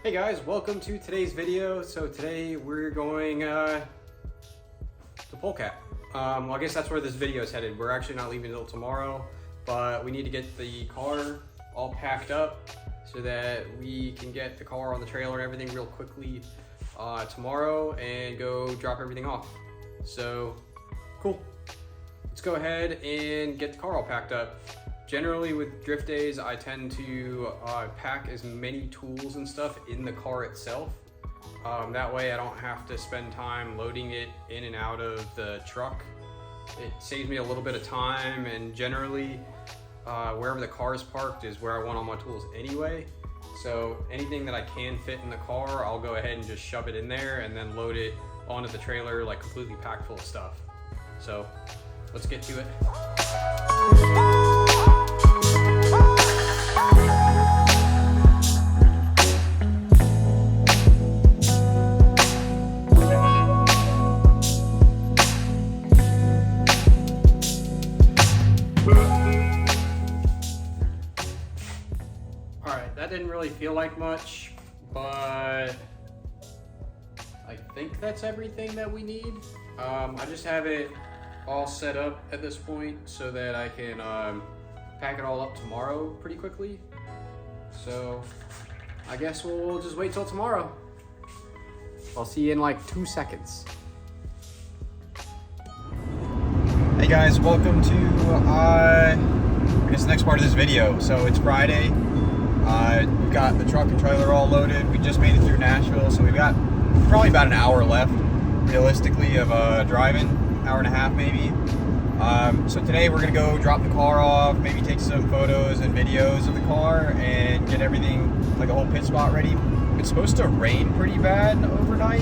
Hey guys, welcome to today's video. So today we're going to Polecat. Well, I guess that's where this video is headed. We're actually not leaving until tomorrow, but we need to get the car all packed up so that we can get the car on the trailer and everything real quickly tomorrow and go drop everything off. So cool. Let's go ahead and get the car all packed up. Generally with drift days, I tend to pack as many tools and stuff in the car itself. That way I don't have to spend time loading it in and out of the truck. It saves me a little bit of time, and generally wherever the car is parked is where I want all my tools anyway. So anything that I can fit in the car, I'll go ahead and just shove it in there and then load it onto the trailer like completely packed full of stuff. So let's get to it. Alright, that didn't really feel like much, but I think that's everything that we need. I just have it all set up at this point so that I can pack it all up tomorrow pretty quickly. So I guess we'll just wait till tomorrow. I'll see you in like 2 seconds. Hey guys, welcome to I guess the next part of this video. So it's Friday. We've got the truck and trailer all loaded. We just made it through Nashville, so we've got probably about an hour left realistically of driving. Hour and a half maybe. So today we're gonna go drop the car off, maybe take some photos and videos of the car and get everything, like a whole pit spot ready. It's supposed to rain pretty bad overnight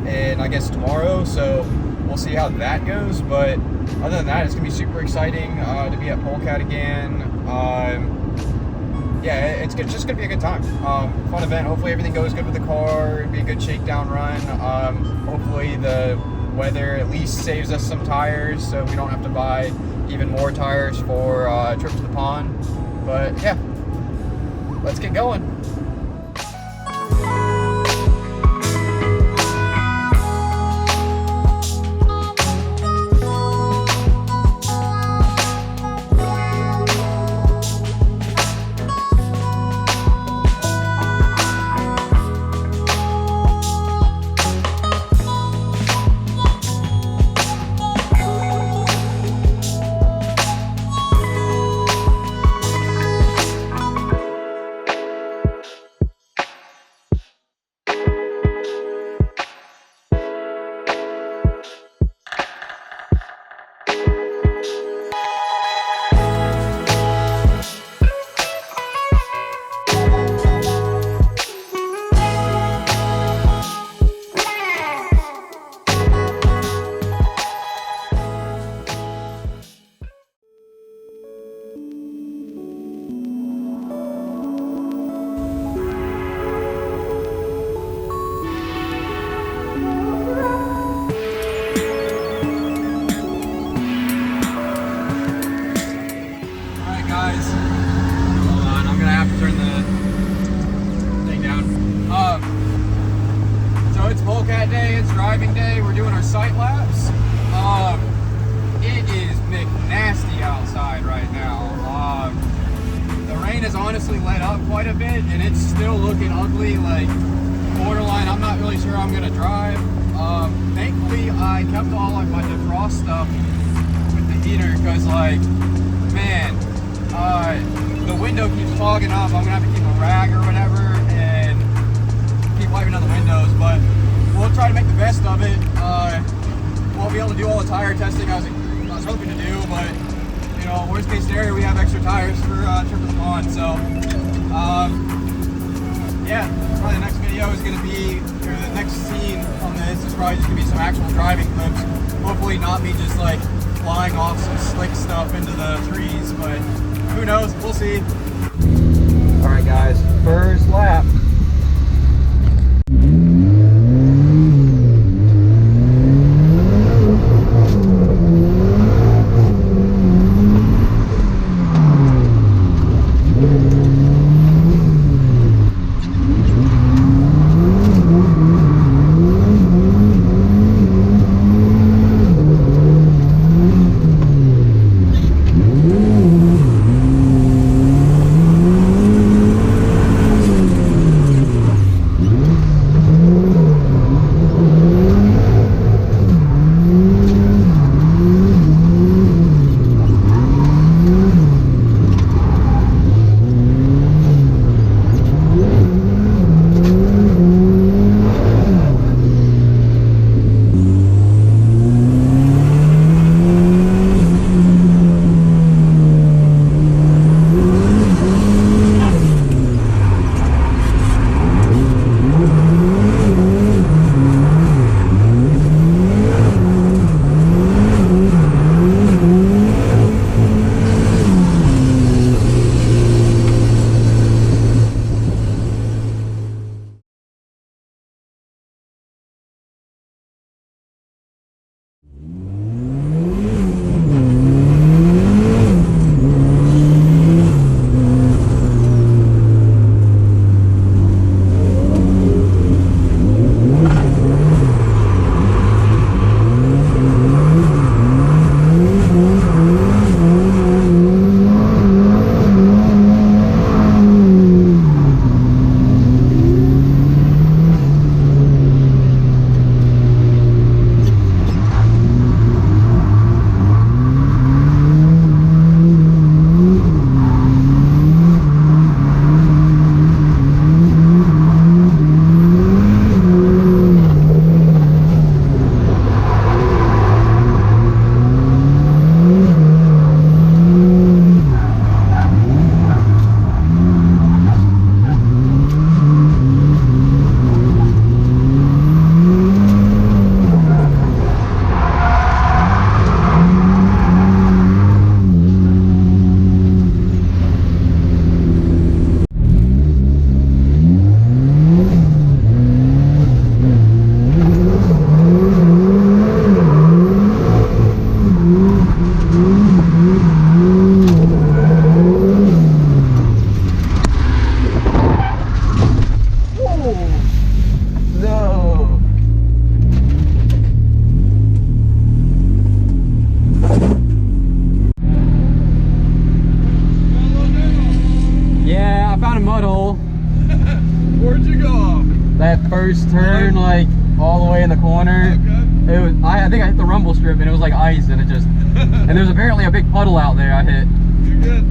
and I guess tomorrow, so we'll see how that goes. But other than that, it's gonna be super exciting to be at Polecat again. Yeah, it's just gonna be a good time. Fun event. Hopefully everything goes good with the car. It'll be a good shakedown run. Hopefully the weather at least saves us some tires so we don't have to buy even more tires for a trip to the pond. But yeah, let's get going. Polecat day, it's driving day, we're doing our sight laps. It is McNasty outside right now. The rain has honestly let up quite a bit and it's still looking ugly, like borderline. I'm not really sure I'm gonna drive. Thankfully I kept all like my defrost stuff with the heater because like, man, the window keeps fogging up. I'm gonna have to keep a rag or whatever and keep wiping down the windows, but we'll try to make the best of it. We'll be able to do all the tire testing I was hoping to do, but you know, worst case scenario, we have extra tires for trip to the pond. So yeah, probably the next video is going to be, or the next scene on this is probably just going to be some actual driving clips. Hopefully not me just like flying off some slick stuff into the trees, but who knows, we'll see. All right guys, first lap. that first turn, like all the way in the corner. It was, I think I hit the rumble strip and it was like ice, and it just, and there's apparently a big puddle out there I hit. You're good.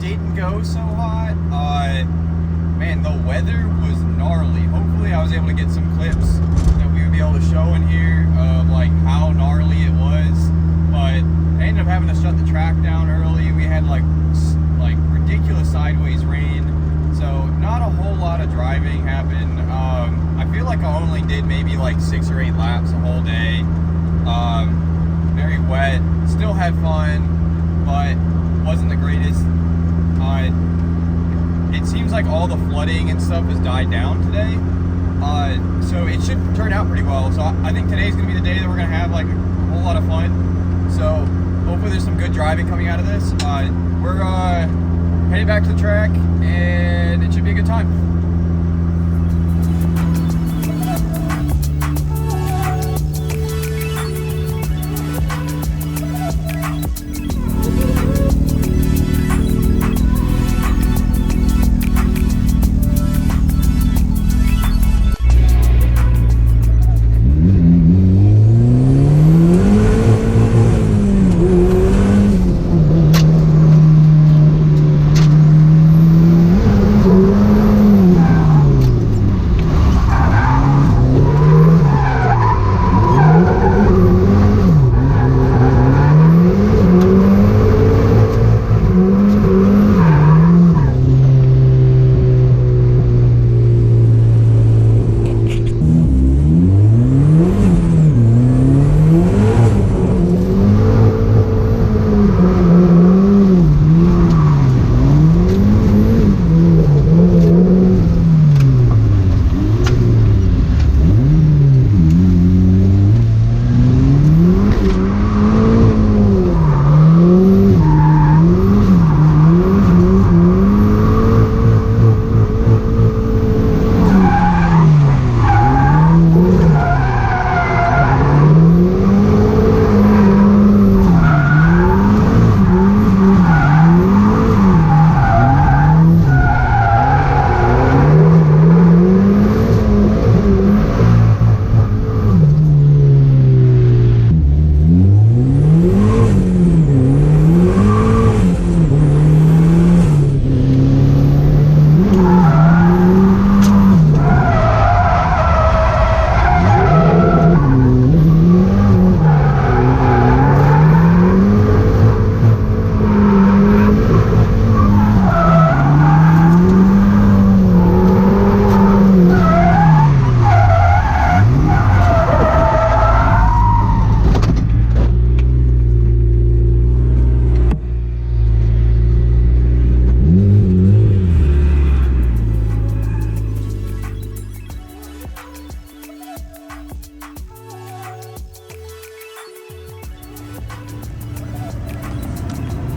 didn't go so hot. Man, the weather was gnarly. Hopefully I was able to get some clips that we would be able to show in here of like how gnarly it was. But I ended up having to shut the track down early. We had like ridiculous sideways rain. So not a whole lot of driving happened. I feel like I only did maybe like 6 or 8 laps the whole day. Very wet. Still had fun, but wasn't the greatest. It seems like all the flooding and stuff has died down today. So it should turn out pretty well. So I think today's gonna be the day that we're gonna have like a whole lot of fun. So hopefully there's some good driving coming out of this. We're heading back to the track and it should be a good time.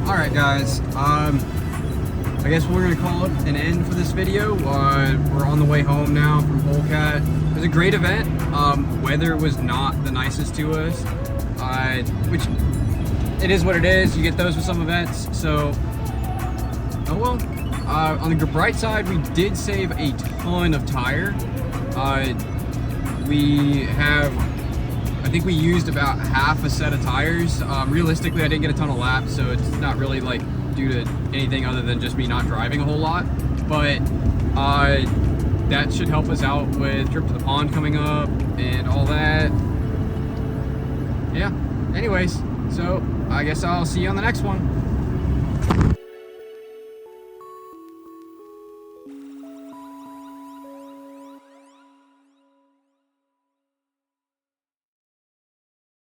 Alright guys, I guess we're going to call it an end for this video. We're on the way home now from Polecat. It was a great event. Weather was not the nicest to us, which it is what it is. You get those with some events, so oh well. On the bright side, we did save a ton of tire. I think we used about half a set of tires. Realistically, I didn't get a ton of laps, so it's not really like due to anything other than just me not driving a whole lot. But that should help us out with trip to the pond coming up and all that. Yeah. Anyways, so I guess I'll see you on the next one.